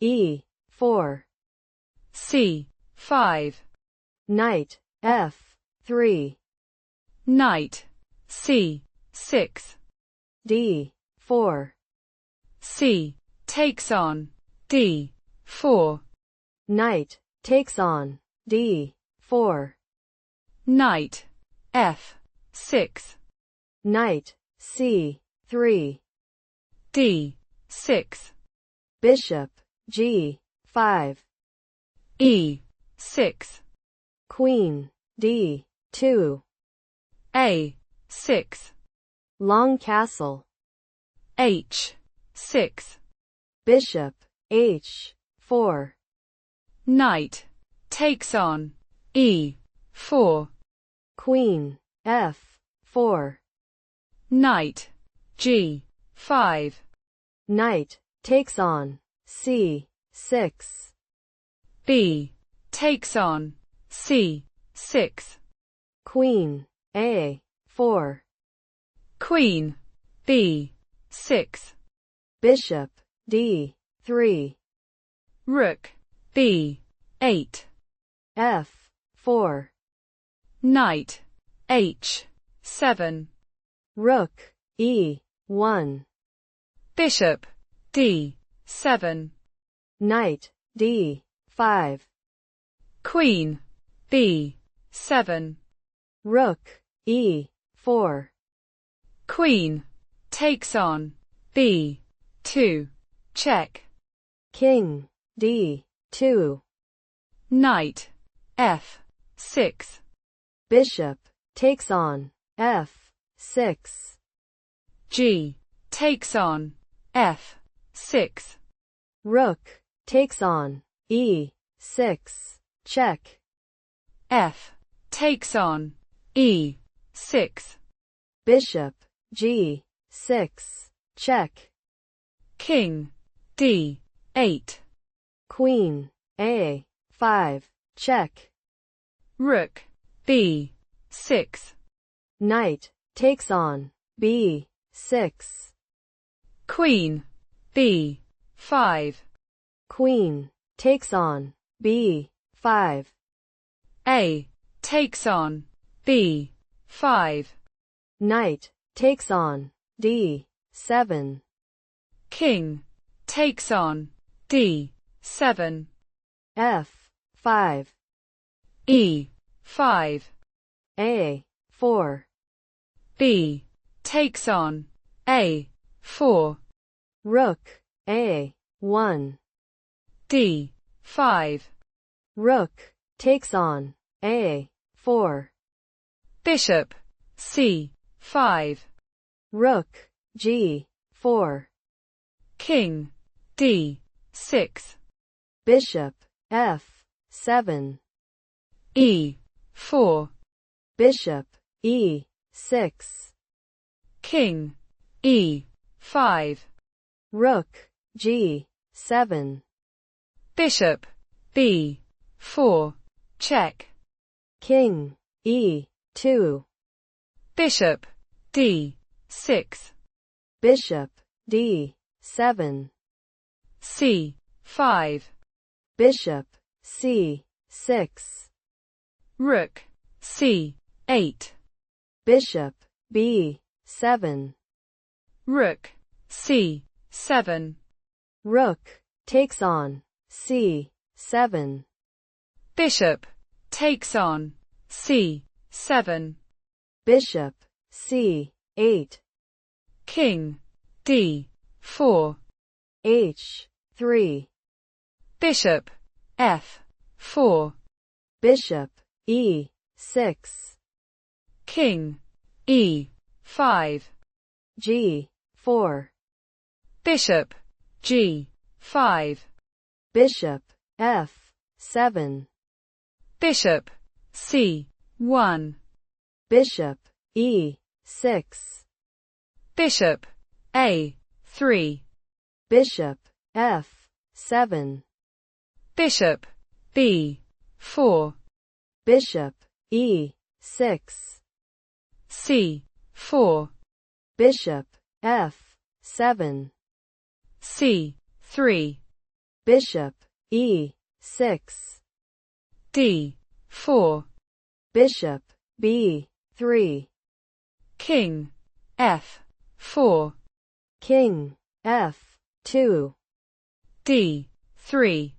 E4. C5. Knight F3. Knight C6. D4. C takes on D4. Knight takes on D4. Knight F6. Knight C3. D6. Bishop G5. E6. Queen D2. A6. Long castle. H6. Bishop H4. Knight takes on E4. Queen F4. Knight G5. Knight takes on C6. B takes on C6. Queen A4. Queen B6. Bishop D3. Rook B8. F4. Knight H7. Rook E1. Bishop D7. Knight D5. Queen B7. Rook E4. Queen takes on B2. Check. King D2. Knight F6. Bishop takes on F6. G takes on F6. Rook takes on E6. Check. F takes on E6. Bishop G6. Check. King D8. Queen A5. Check. Rook B6. Knight takes on B6. Queen B5. Queen takes on B5. A takes on B5. Knight takes on D7. King takes on D7. F5. E5. A4. B takes on A4. Rook A1. D5. Rook takes on A4. Bishop C5. Rook G4. King D6. Bishop F7. E4. Bishop E6. King E5. Rook G7. Bishop B4. Check. King E2. Bishop D6. Bishop D7. C5. Bishop C6. Rook C8. Bishop B7. Rook C7. Rook takes on C7. Bishop takes on C7. Bishop C8. King D4. H3. Bishop F4. Bishop E6. King E5. G4. Bishop G5. Bishop F7. Bishop C1. Bishop E6. Bishop A3. Bishop F7. Bishop B4. Bishop E6. C4. Bishop F7. C3. Bishop E6. D4. Bishop B3. King F4. King F2. D3.